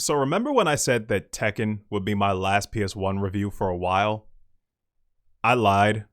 So remember when I said that Tekken would be my last PS1 review for a while? I lied.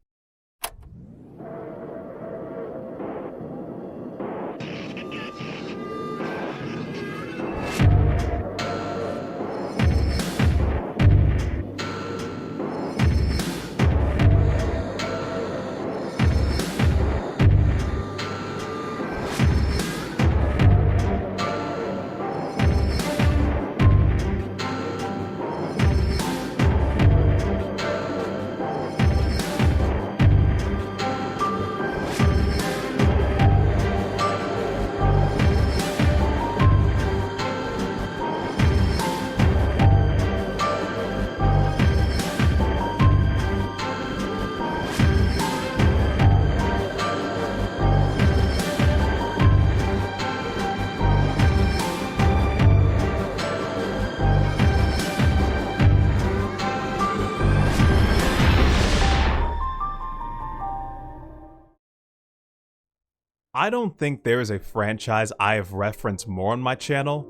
I don't think there is a franchise I have referenced more on my channel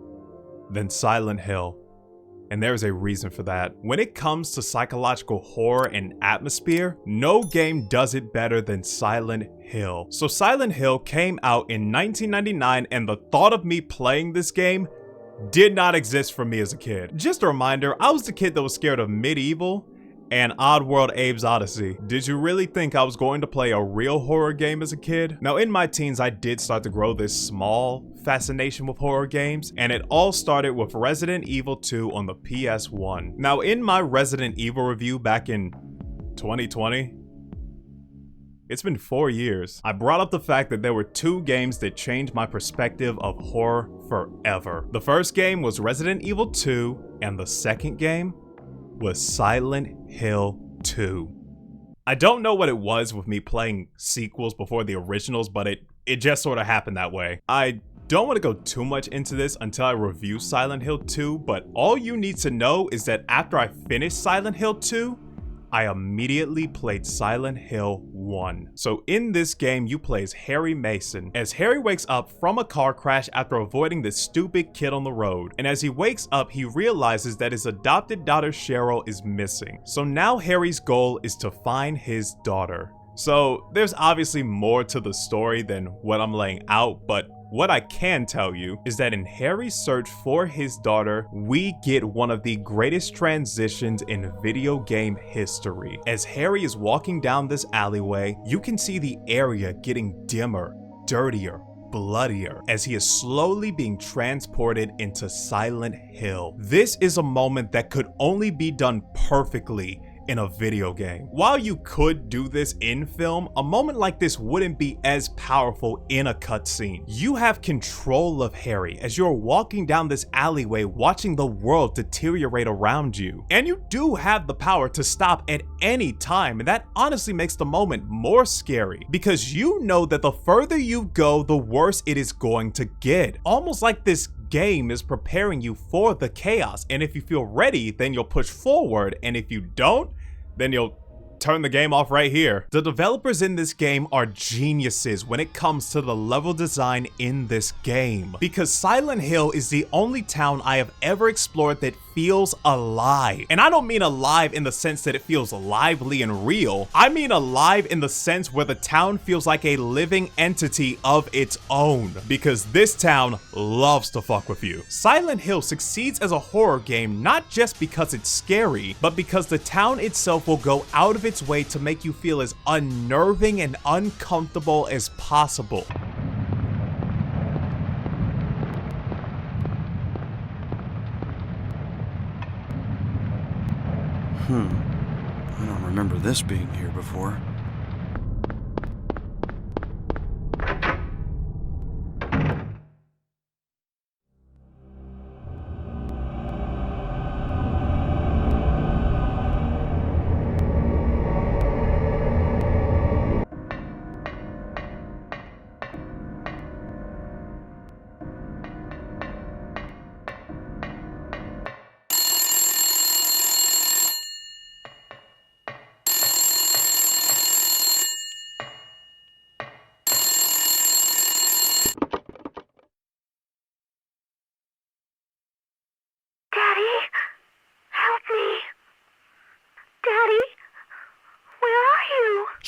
than Silent Hill. And there is a reason for that. When it comes to psychological horror and atmosphere, no game does it better than Silent Hill. So Silent Hill came out in 1999, and the thought of me playing this game did not exist for me as a kid. Just a reminder, I was the kid that was scared of Medieval and Oddworld Abe's Odyssey. Did you really think I was going to play a real horror game as a kid? Now, in my teens, I did start to grow this small fascination with horror games, and it all started with Resident Evil 2 on the PS1. Now, in my Resident Evil review back in 2020, it's been 4 years, I brought up the fact that there were 2 games that changed my perspective of horror forever. The first game was Resident Evil 2, and the second game was Silent Hill 2. I don't know what it was with me playing sequels before the originals, but it just sort of happened that way. I don't want to go too much into this until I review Silent Hill 2, but all you need to know is that after I finished Silent Hill 2, I immediately played Silent Hill 1. So in this game, you play as Harry Mason, as Harry wakes up from a car crash after avoiding this stupid kid on the road. And as he wakes up, he realizes that his adopted daughter Cheryl is missing. So now Harry's goal is to find his daughter. So there's obviously more to the story than what I'm laying out, but what I can tell you is that in Harry's search for his daughter, we get one of the greatest transitions in video game history. As Harry is walking down this alleyway, you can see the area getting dimmer, dirtier, bloodier, as he is slowly being transported into Silent Hill. This is a moment that could only be done perfectly in a video game. While you could do this in film, a moment like this wouldn't be as powerful in a cutscene. You have control of Harry as you're walking down this alleyway watching the world deteriorate around you. And you do have the power to stop at any time, and that honestly makes the moment more scary because you know that the further you go, the worse it is going to get. Almost like this game is preparing you for the chaos, and if you feel ready, then you'll push forward, and if you don't, then you'll turn the game off right here. The developers in this game are geniuses when it comes to the level design in this game, because Silent Hill is the only town I have ever explored that feels alive. And I don't mean alive in the sense that it feels lively and real. I mean alive in the sense where the town feels like a living entity of its own, because this town loves to fuck with you. Silent Hill succeeds as a horror game not just because it's scary, but because the town itself will go out of its way to make you feel as unnerving and uncomfortable as possible. I don't remember this being here before.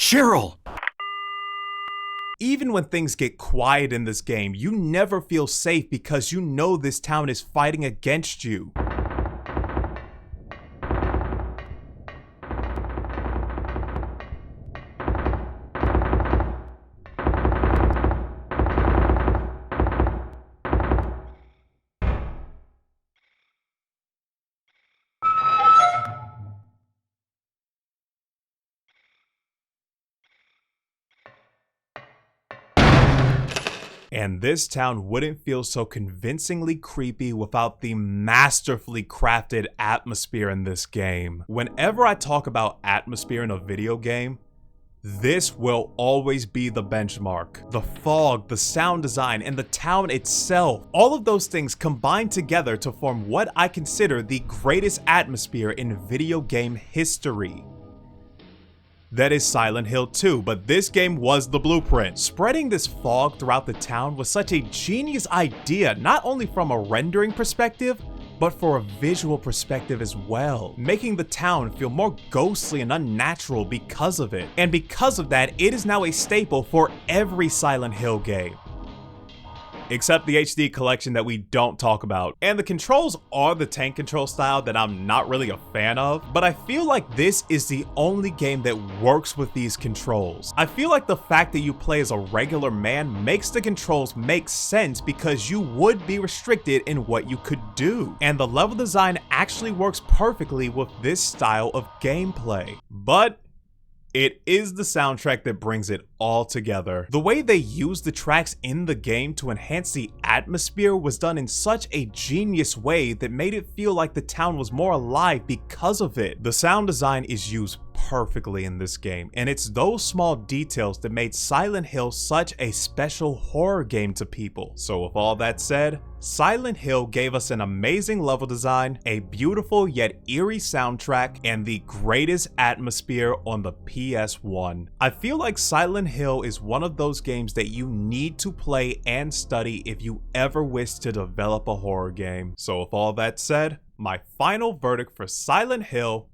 Cheryl! Even when things get quiet in this game, you never feel safe because you know this town is fighting against you. And this town wouldn't feel so convincingly creepy without the masterfully crafted atmosphere in this game. Whenever I talk about atmosphere in a video game, this will always be the benchmark. The fog, the sound design, and the town itself, all of those things combine together to form what I consider the greatest atmosphere in video game history. That is Silent Hill 2, but this game was the blueprint. Spreading this fog throughout the town was such a genius idea, not only from a rendering perspective, but for a visual perspective as well, making the town feel more ghostly and unnatural because of it. And because of that, it is now a staple for every Silent Hill game. Except the HD collection that we don't talk about. And the controls are the tank control style that I'm not really a fan of, but I feel like this is the only game that works with these controls. I feel like the fact that you play as a regular man makes the controls make sense because you would be restricted in what you could do. And the level design actually works perfectly with this style of gameplay. But it is the soundtrack that brings it all together. The way they used the tracks in the game to enhance the atmosphere was done in such a genius way that made it feel like the town was more alive because of it. The sound design is used perfectly in this game, and it's those small details that made Silent Hill such a special horror game to people. So with all that said, Silent Hill gave us an amazing level design, a beautiful yet eerie soundtrack, and the greatest atmosphere on the PS1. I feel like Silent Hill is one of those games that you need to play and study if you ever wish to develop a horror game. So with all that said, my final verdict for Silent Hill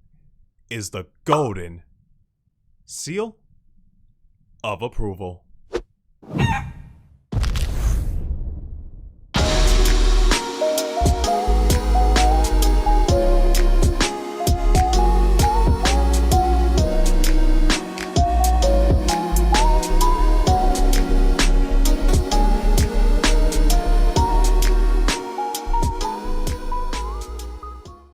is the golden seal of approval.